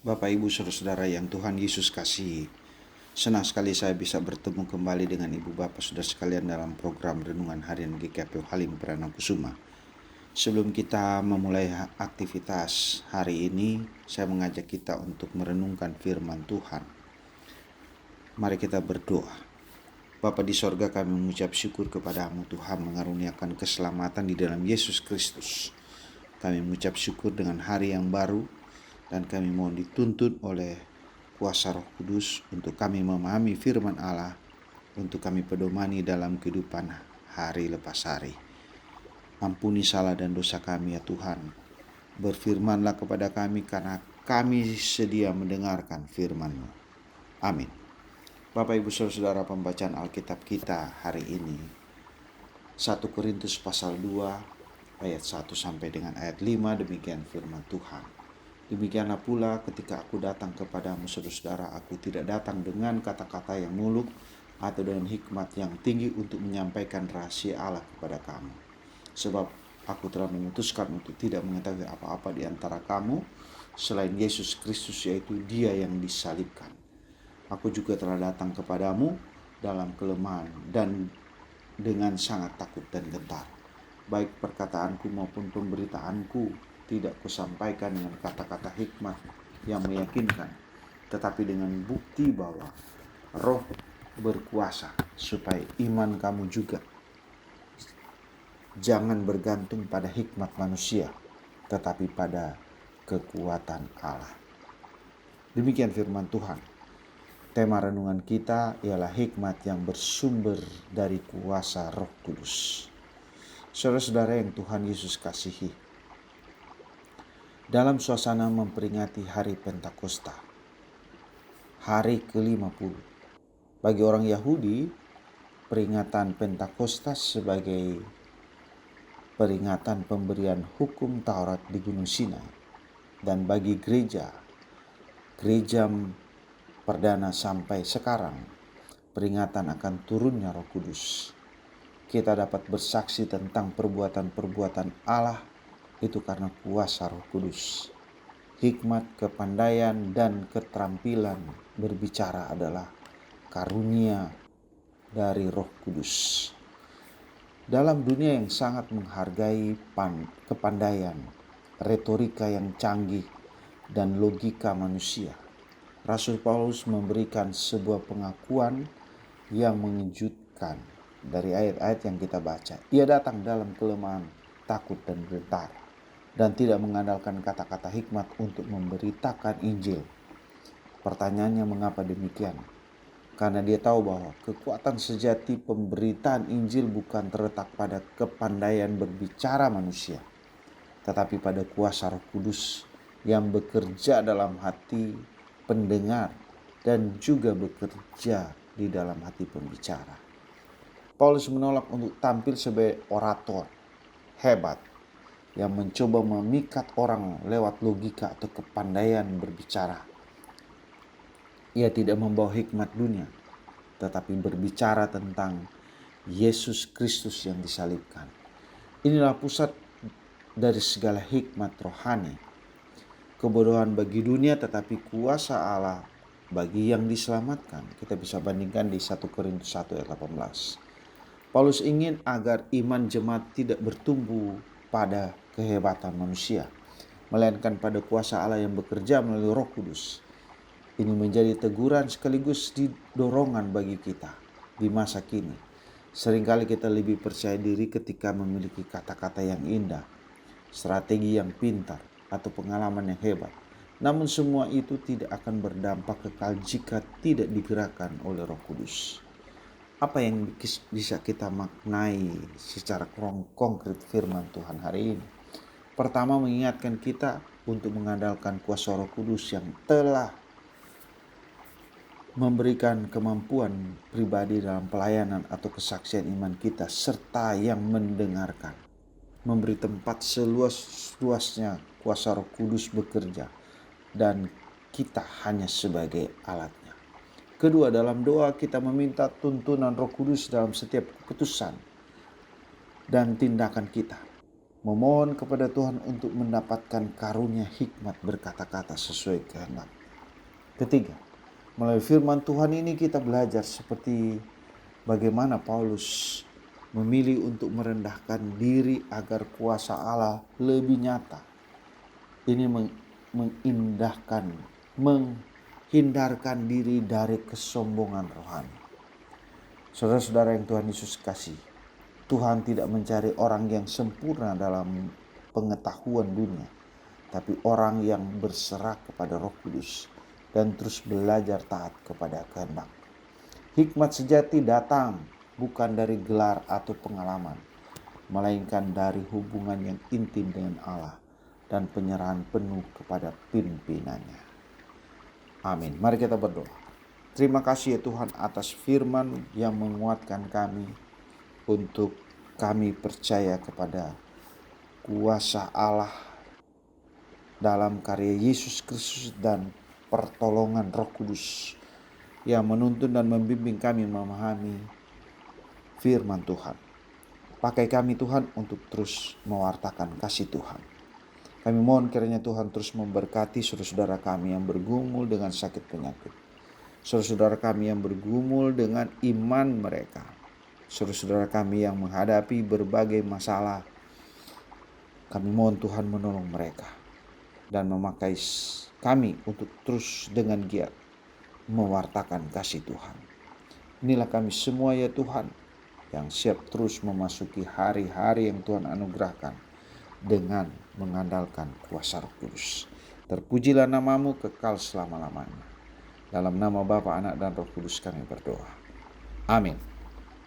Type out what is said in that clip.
Bapak, Ibu, Saudara-saudara yang Tuhan Yesus kasihi, senang sekali saya bisa bertemu kembali dengan Ibu Bapak Saudara sekalian dalam program Renungan Harian GKP Halim Perdana Kusuma. Sebelum kita memulai aktivitas hari ini, saya mengajak kita untuk merenungkan firman Tuhan. Mari kita berdoa. Bapa di sorga, kami mengucap syukur kepadamu Tuhan mengaruniakan keselamatan di dalam Yesus Kristus. Kami mengucap syukur dengan hari yang baru, dan kami mohon dituntun oleh kuasa Roh Kudus untuk kami memahami firman Allah, untuk kami pedomani dalam kehidupan hari lepas hari. Ampuni salah dan dosa kami ya Tuhan. Berfirmanlah kepada kami karena kami sedia mendengarkan firman-Mu. Amin. Bapak, Ibu, Saudara, pembacaan Alkitab kita hari ini 1 Korintus pasal 2 ayat 1 sampai dengan ayat 5, demikian firman Tuhan. Demikianlah pula ketika aku datang kepadamu saudara-saudara, aku tidak datang dengan kata-kata yang muluk atau dengan hikmat yang tinggi untuk menyampaikan rahasia Allah kepada kamu. Sebab aku telah memutuskan untuk tidak mengetahui apa-apa di antara kamu selain Yesus Kristus, yaitu Dia yang disalibkan. Aku juga telah datang kepadamu dalam kelemahan dan dengan sangat takut dan gentar. Baik perkataanku maupun pemberitaanku tidak kusampaikan dengan kata-kata hikmat yang meyakinkan, tetapi dengan bukti bahwa Roh berkuasa, supaya iman kamu juga jangan bergantung pada hikmat manusia, tetapi pada kekuatan Allah. Demikian firman Tuhan. Tema renungan kita ialah hikmat yang bersumber dari kuasa Roh Kudus. Saudara-saudara yang Tuhan Yesus kasihi, dalam suasana memperingati hari Pentakosta, hari ke-50, bagi orang Yahudi, peringatan Pentakosta sebagai peringatan pemberian hukum Taurat di Gunung Sinai, dan bagi gereja perdana sampai sekarang, peringatan akan turunnya Roh Kudus. Kita dapat bersaksi tentang perbuatan-perbuatan Allah itu karena kuasa Roh Kudus. Hikmat, kepandaian, dan keterampilan berbicara adalah karunia dari Roh Kudus. Dalam dunia yang sangat menghargai kepandaian, retorika yang canggih, dan logika manusia, Rasul Paulus memberikan sebuah pengakuan yang mengejutkan dari ayat-ayat yang kita baca. Ia datang dalam kelemahan, takut, dan gentar, dan tidak mengandalkan kata-kata hikmat untuk memberitakan Injil. Pertanyaannya, mengapa demikian? Karena dia tahu bahwa kekuatan sejati pemberitaan Injil bukan terletak pada kepandaian berbicara manusia, tetapi pada kuasa Roh Kudus yang bekerja dalam hati pendengar dan juga bekerja di dalam hati pembicara. Paulus menolak untuk tampil sebagai orator hebat yang mencoba memikat orang lewat logika atau kepandaian berbicara. Ia tidak membawa hikmat dunia, tetapi berbicara tentang Yesus Kristus yang disalibkan. Inilah pusat dari segala hikmat rohani. Kebodohan bagi dunia, tetapi kuasa Allah bagi yang diselamatkan. Kita bisa bandingkan di 1 Korintus 1 ayat 18. Paulus ingin agar iman jemaat tidak bertumbuh pada kehebatan manusia, melainkan pada kuasa Allah yang bekerja melalui Roh Kudus. Ini menjadi teguran sekaligus dorongan bagi kita di masa kini. Seringkali kita lebih percaya diri ketika memiliki kata-kata yang indah, strategi yang pintar, atau pengalaman yang hebat. Namun semua itu tidak akan berdampak kekal jika tidak digerakkan oleh Roh Kudus. Apa yang bisa kita maknai secara konkret firman Tuhan hari ini? Pertama, mengingatkan kita untuk mengandalkan kuasa Roh Kudus yang telah memberikan kemampuan pribadi dalam pelayanan atau kesaksian iman kita, serta yang mendengarkan, memberi tempat seluas-luasnya kuasa Roh Kudus bekerja, dan kita hanya sebagai alatnya. Kedua, dalam doa kita meminta tuntunan Roh Kudus dalam setiap keputusan dan tindakan kita. memohon kepada Tuhan untuk mendapatkan karunia hikmat berkata-kata sesuai kehendak. Ketiga, melalui firman Tuhan ini kita belajar seperti bagaimana Paulus memilih untuk merendahkan diri agar kuasa Allah lebih nyata. Ini menghindarkan diri dari kesombongan rohani. Saudara-saudara yang Tuhan Yesus kasih, Tuhan tidak mencari orang yang sempurna dalam pengetahuan dunia, tapi orang yang berserah kepada Roh Kudus dan terus belajar taat kepada kehendak. Hikmat sejati datang bukan dari gelar atau pengalaman, melainkan dari hubungan yang intim dengan Allah dan penyerahan penuh kepada pimpinannya. Amin. Mari kita berdoa. Terima kasih ya Tuhan atas firman yang menguatkan kami untuk kami percaya kepada kuasa Allah dalam karya Yesus Kristus dan pertolongan Roh Kudus yang menuntun dan membimbing kami memahami firman Tuhan. Pakai kami Tuhan untuk terus mewartakan kasih Tuhan. Kami mohon kiranya Tuhan terus memberkati saudara-saudara kami yang bergumul dengan sakit penyakit. Saudara-saudara kami yang bergumul dengan iman mereka. Saudara-saudara kami yang menghadapi berbagai masalah. Kami mohon Tuhan menolong mereka dan memakai kami untuk terus dengan giat mewartakan kasih Tuhan. Inilah kami semua ya Tuhan yang siap terus memasuki hari-hari yang Tuhan anugerahkan dengan mengandalkan kuasa Roh Kudus. Terpujilah namamu kekal selama-lamanya. Dalam nama Bapa, Anak, dan Roh Kudus kami berdoa. Amin.